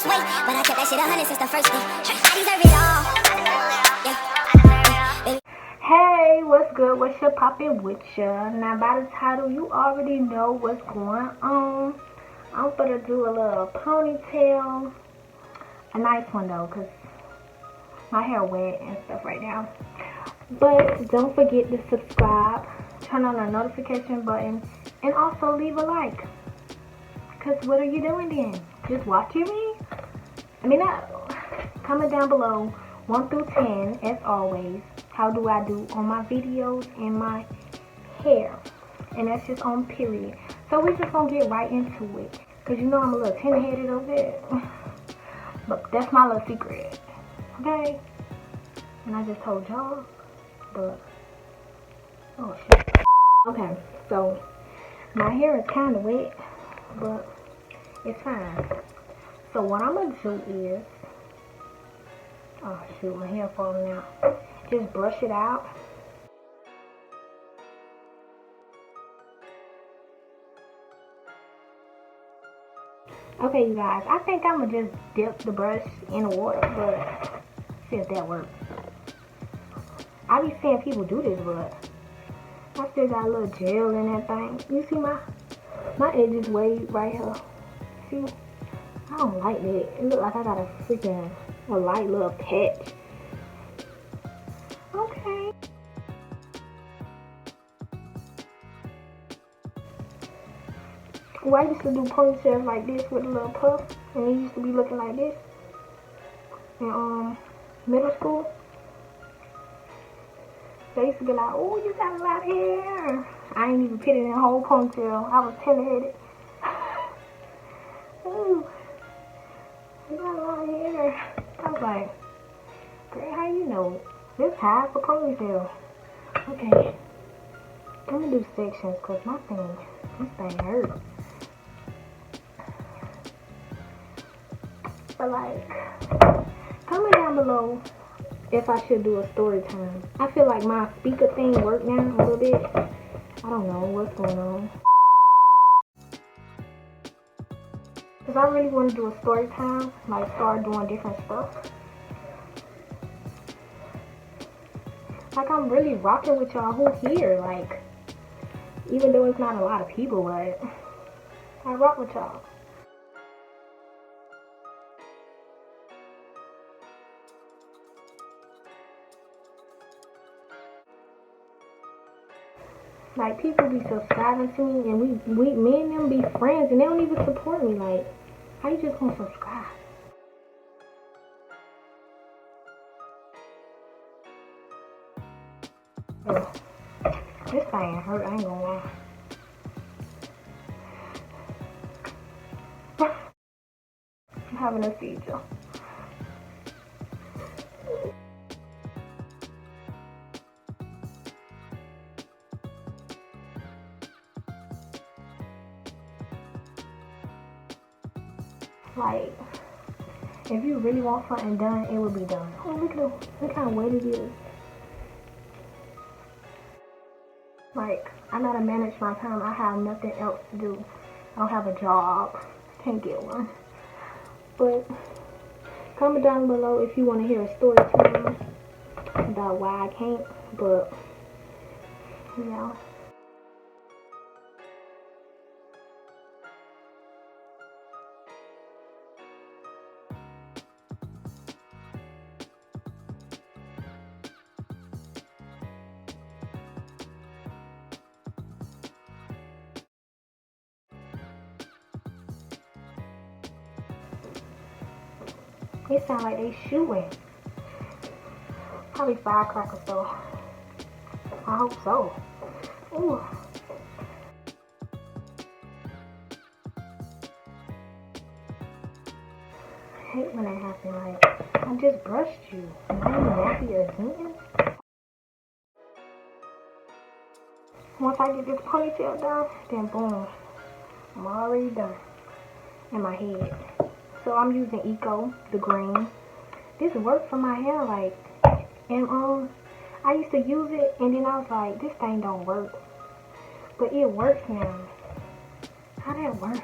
weight, but I kept that shit 100 since the first day. I deserve it all. Yeah. Hey, what's good? What's your poppin' with ya? Now, by the title, you already know what's going on. I'm gonna do a little ponytail. A nice one, though, because my hair wet and stuff right now. But don't forget to subscribe, turn on the notification button, and also leave a like. Because what are you doing then? Just watching me? Comment down below 1 through 10, as always. How do I do on my videos and my hair? And that's just on period. So we just gonna get right into it. Cause you know I'm a little tender-headed over there. But that's my little secret. Okay? And I just told y'all. But oh shit. Okay, so my hair is kinda wet, but it's fine. So what I'm gonna do is, oh shoot, my hair falling out. Just brush it out. Okay, you guys, I think I'm gonna just dip the brush in the water, but see if that works. I be seeing people do this, but I still got a little gel in that thing. You see my edge is way right here. See? I don't like that. It look like I got a light little patch. Okay. Well, I used to do ponytails like this with a little puff, and it used to be looking like this in middle school. They used to be like, "Oh, you got a lot of hair." I ain't even put it in a whole ponytail. I was tender-headed. Ooh, you got a lot of hair. I was like, "Girl, how you know? This high for ponytail." Okay, I'm gonna do sections because this thing hurts. But like, comment down below if I should do a story time. I feel like my speaker thing worked now a little bit. I don't know what's going on. Cause I really want to do a story time, like start doing different stuff. Like I'm really rocking with y'all who here, like even though it's not a lot of people, but I rock with y'all. Like people be subscribing to me, and me and them be friends, and they don't even support me. Like, how you just gonna subscribe? Ugh. This thing hurt. I ain't gonna lie. I'm having a seizure. Like, if you really want something done, it will be done. Oh, look how wet it is. Like, I gotta manage my time. I have nothing else to do. I don't have a job. Can't get one. But comment down below if you want to hear a story time about why I can't. But yeah. It sound like they shooting. Probably firecrackers though. I hope so. Ooh. I hate when that happens. Like, I just brushed you. Am I nappy again? Once I get this ponytail done, then boom, I'm already done in my head. So I'm using Eco, the green. This worked for my hair, like, and I used to use it, and then I was like, this thing don't work. But it works now. How did it work?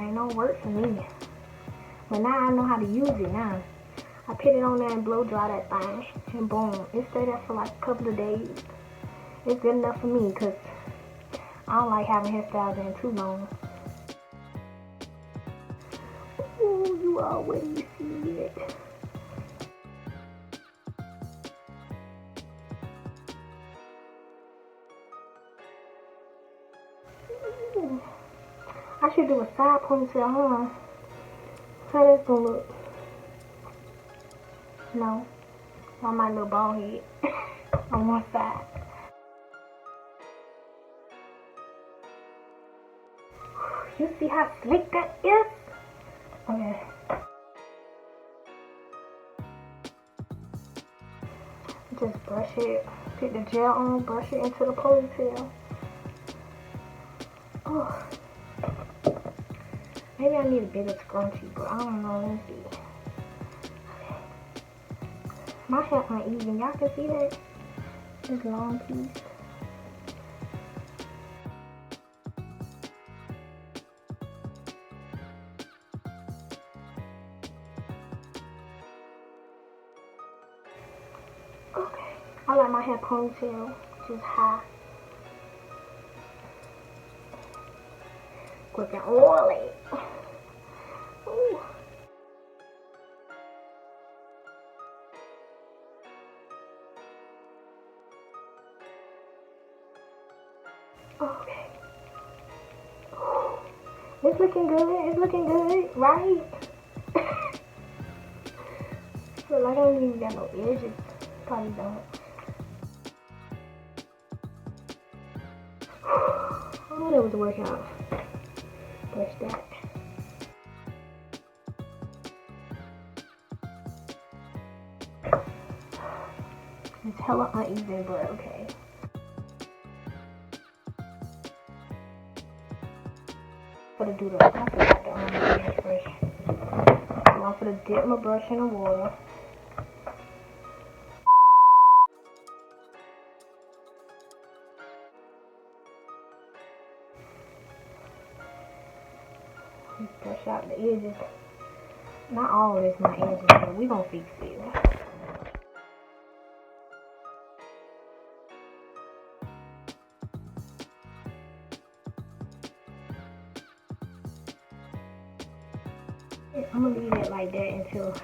ain't no work for me. But now I know how to use it now. I put it on there and blow dry that thing. And boom. It stayed there for like a couple of days. It's good enough for me because I don't like having hairstyles in too long. Ooh, you already see it. Ooh. I should do a side ponytail, huh? How that's gonna look? No. On my little bald head. On one side. You see how slick that is? Okay. Just brush it. Put the gel on, brush it into the ponytail. Oh. Maybe I need a bigger scrunchie, but I don't know. Let me see. Okay. My hair uneven. Y'all can see that? This long piece. Okay. I like my hair ponytail, just high. Quick and oily. Ooh. Okay. It's looking good. It's looking good, right? Feel like I don't even got no edges. Probably don't. Oh, that was a workout. Brush that. It's hella uneven, but okay. I'm gonna do the, I forgot the brush. I'm gonna dip my brush in the water. Brush out the edges. Not all of this my edges, but we gonna fix it. I'm gonna leave it like that until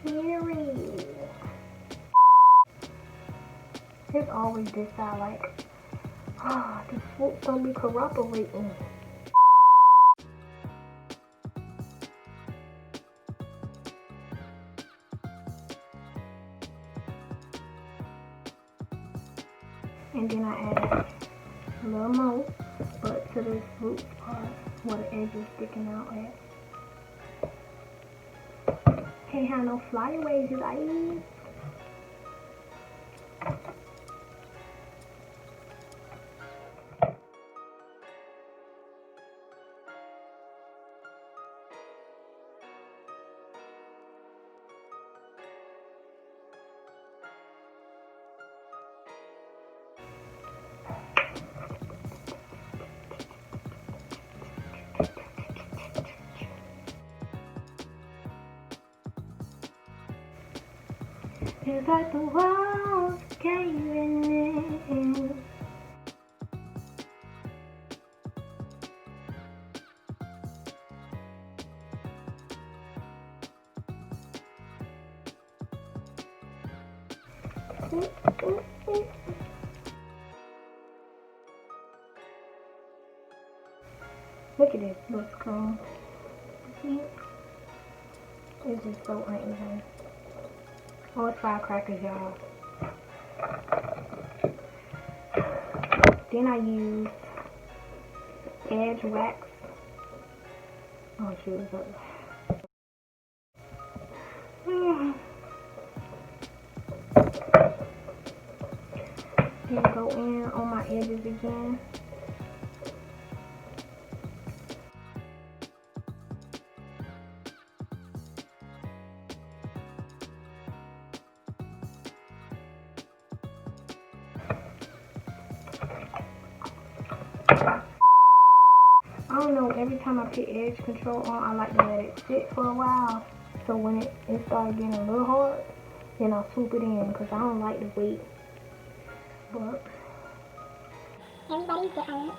period. It's always this side, like, the foot's gonna be cooperating. And then I add a little more, but to this root part where the edge is sticking out at. Can't have no flyaways, you guys. It's like the walls caving in. Look at this little screen. See? It's just so uneven. Oh, it's firecrackers, y'all. Then I use edge wax. Oh shoot, it's up. Then go in on my edges again. I don't know, every time I put edge control on, I like to let it sit for a while. So when it starts getting a little hard, then I'll swoop it in because I don't like to wait. But Everybody's different.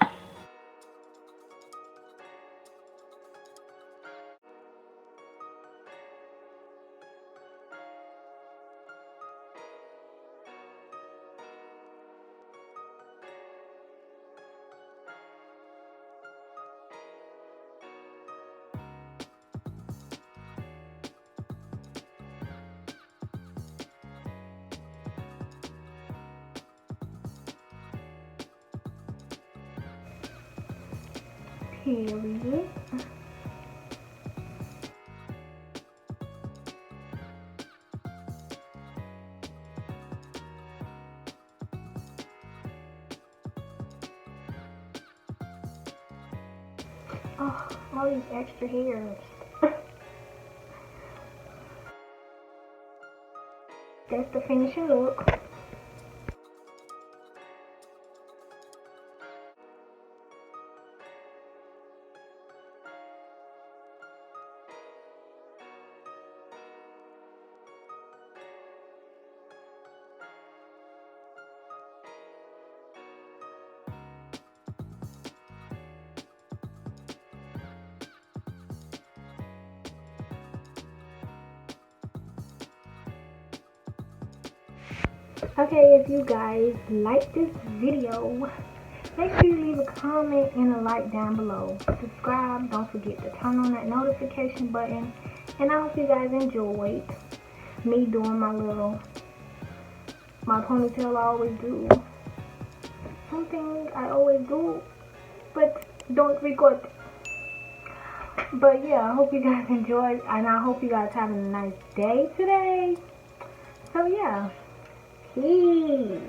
period. Oh, all these extra hairs. That's the finishing look. Okay, if you guys like this video, make sure you leave a comment and a like down below. Subscribe, don't forget to turn on that notification button. And I hope you guys enjoyed me doing my ponytail. I always do something I always do, but don't record. But yeah, I hope you guys enjoyed, and I hope you guys having a nice day today. So yeah. Peace.